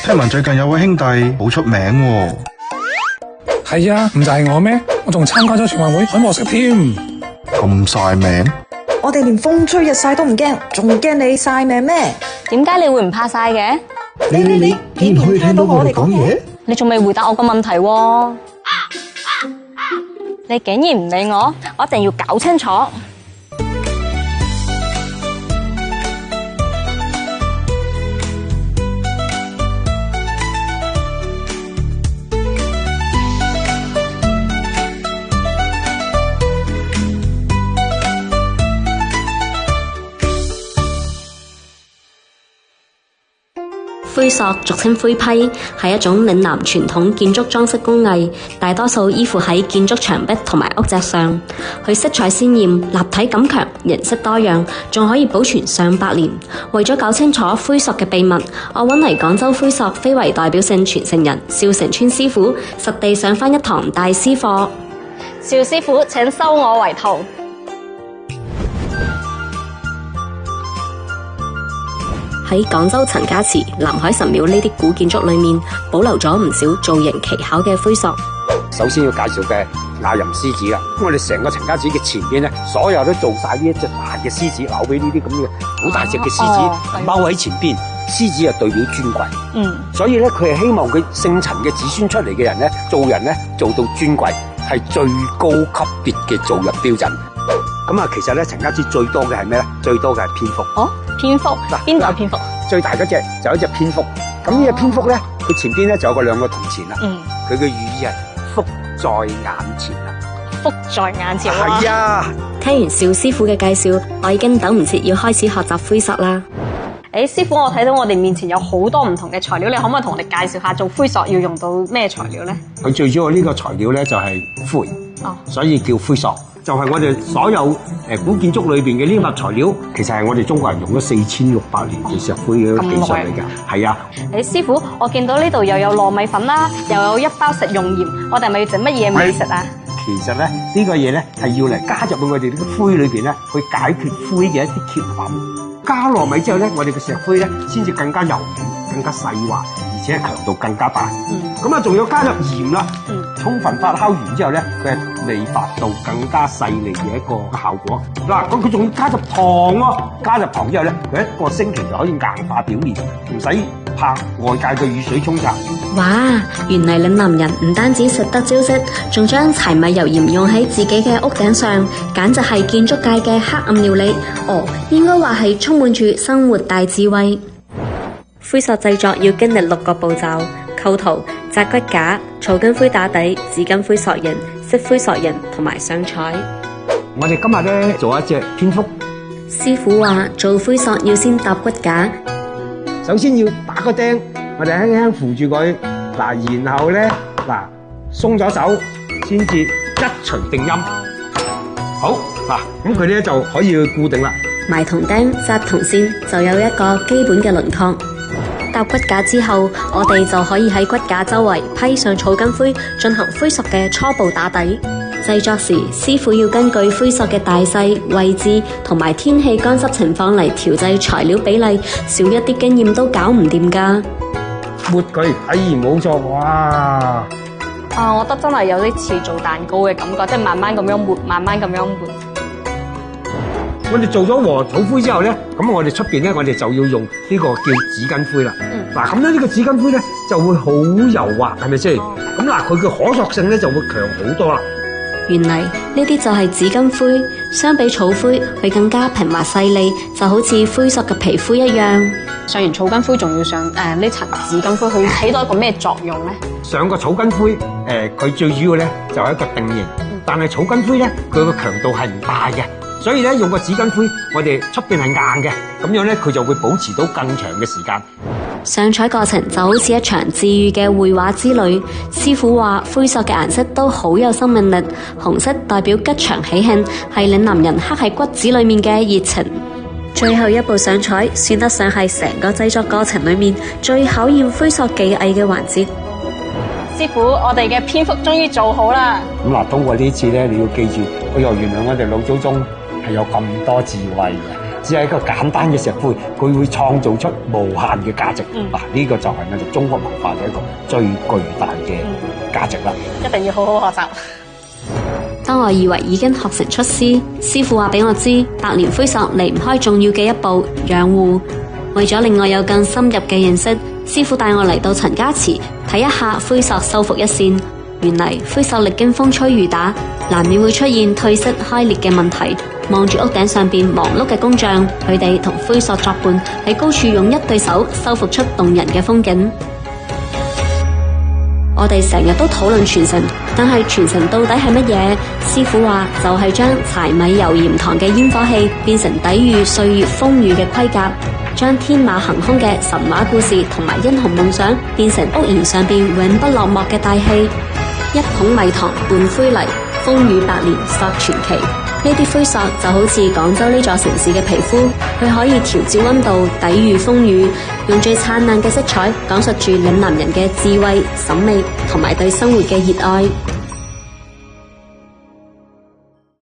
聽聞最近有位兄弟好出名喎。係啊，唔就係我咩？我仲參加咗全運會開幕式添。咁晒命？我哋連風吹日曬都唔驚，仲驚你晒命咩？點解你會唔怕晒嘅？你竟然可以聽到我哋講嘢？你仲未回答我個問題喎？你竟然唔理我，我一定要搞清楚。灰塑俗稱灰坯，係一種嶺南傳統建築裝飾工藝，大多數依附喺建築牆壁同埋屋脊上。佢色彩鮮豔、立體感強、形式多樣，仲可以保存上百年。為咗搞清楚灰塑嘅秘密，我揾嚟廣州灰塑非遺代表性傳承人邵成川師傅，實地上返一堂大師課。邵師傅，請收我為徒。喺廣州陳家祠、南海神廟呢啲古建築裏面，保留咗唔少造型奇巧嘅灰塑。首先要介紹嘅雅吟獅子啦，我哋成個陳家祠嘅前邊咧，所有都做晒呢一隻大嘅獅子，扭俾呢啲咁嘅好大隻嘅獅子踎喺前邊。獅子係代表尊貴，所以咧佢係希望佢姓陳嘅子孫出嚟嘅人咧，做人咧做到尊貴，係最高級別嘅做人標準。咁啊，其實咧陳家祠最多嘅係咩咧？最多嘅係蝙蝠。哦，蝙蝠嗱，邊度有蝙蝠？最大嗰隻就有一隻蝙蝠。咁呢隻蝙蝠咧，佢前邊咧就有兩個銅錢啦。佢嘅寓意係福在眼前啊！福在眼前。係啊！聽完邵師傅嘅介紹，我已經等唔切要開始學習灰塑啦。師傅，我睇到我哋面前有好多唔同嘅材料，你可唔可以同我哋介紹下做灰塑要用到咩材料咧？佢最主要呢個材料咧就係灰，所以叫灰塑。就係我哋所有古建築裏邊嘅呢物材料，其實係我哋中國人用咗4600年嘅石灰嘅技術嚟㗎。係啊！師傅，我見到呢度又有糯米粉啦，又有一包食用鹽，我哋係咪要整乜嘢美食啊？其實咧呢個嘢咧係要嚟加入到我哋呢個灰裏邊咧，去解決灰嘅一啲缺陷。加糯米之後咧，我哋嘅石灰咧先至更加柔軟、更加細滑，而且強度更加大。咁啊，仲要加入鹽啦。充分發酵完之後咧，佢係理髮度更加細膩嘅一個效果。嗱，咁佢仲要加入糖喎，加入糖之後咧，佢一個星期就可以硬化表面，唔使怕外界嘅雨水沖刷。哇！原嚟嶺南人唔單止食得招式，仲將柴米油鹽用喺自己嘅屋頂上，簡直係建築界嘅黑暗料理。應該話係充滿住生活大智慧。灰塑製作要經歷6個步驟：構圖、紮骨架、草根灰打底、紙巾灰塑形、色灰塑形同埋上彩。我哋今日咧做一隻蝙蝠。師傅話做灰塑要先搭骨架，首先要打個釘，我哋輕輕扶住佢，然後咧鬆咗手，先至一錘定音。好咁佢咧就可以固定啦。埋銅釘、紮銅線就有一個基本嘅輪廓。搭骨架之後，我哋就可以喺骨架周圍批上草根灰，進行灰塑嘅初步打底。製作時，師傅要根據灰塑嘅大細、位置同埋天氣乾濕情況嚟調製材料比例，少一啲經驗都搞唔掂噶。抹佢，冇錯，哇！我覺得真係有啲似做蛋糕嘅感覺，即係慢慢咁樣抹，慢慢咁樣抹。我哋做咗禾土灰之後咧，咁我哋出邊咧，我哋就要用呢個叫紙巾灰啦。咁咧呢個紙巾灰咧就會好柔滑，係咪先？咁佢嘅可塑性咧就會強好多啦。原嚟呢啲就係紙巾灰，相比草灰，佢更加平滑細膩，就好似灰塑嘅皮膚一樣。上完草根灰，仲要上呢層紙巾灰，佢起到一個咩作用咧？上個草根灰，佢最主要咧就係一個定型，但係草根灰咧佢個強度係唔大嘅。所以咧用個紙巾灰，我哋出邊係硬嘅，咁樣咧佢就會保持到更長嘅時間。上彩過程就好似一場治癒嘅繪畫之旅。師傅話灰塑嘅顏色都好有生命力，紅色代表吉祥喜慶，係嶺南人刻喺骨子裏面嘅熱情。最後一步上彩，算得上係成個製作過程裏面最考驗灰塑技藝嘅環節。師傅，我哋嘅蝙蝠終於做好啦。通過呢次咧，你要記住，原來我哋老祖宗係有咁多智慧嘅。只係一個簡單嘅石灰，佢會創造出無限嘅價值。嗱，呢個就係我哋中國文化嘅一個最巨大嘅價值啦。一定要好好學習。當我以為已經學成出師，師傅話俾我知，百年灰塑離唔開重要嘅一步養護。為咗令我有更深入嘅認識，師傅帶我嚟到陳家祠睇一下灰塑修復一線。原嚟灰塑歷經風吹雨打，難免會出現褪色開裂嘅問題。望住屋頂上邊忙碌嘅工匠，佢哋同灰塑作伴，喺高處用一對手修復出動人嘅風景。我哋成日都討論傳承，但係傳承到底係乜嘢？師傅話就係將柴米油鹽糖嘅煙火氣變成抵禦歲月風雨嘅盔甲，將天馬行空嘅神話故事同埋英雄夢想變成屋檐上邊永不落幕嘅大氣。一捧米糖半灰泥，風雨百年塑傳奇。呢啲灰塑就好似廣州呢座城市嘅皮膚，佢可以調節溫度，抵禦風雨，用最燦爛嘅色彩講述住嶺南人嘅智慧、審美同埋對生活嘅熱愛。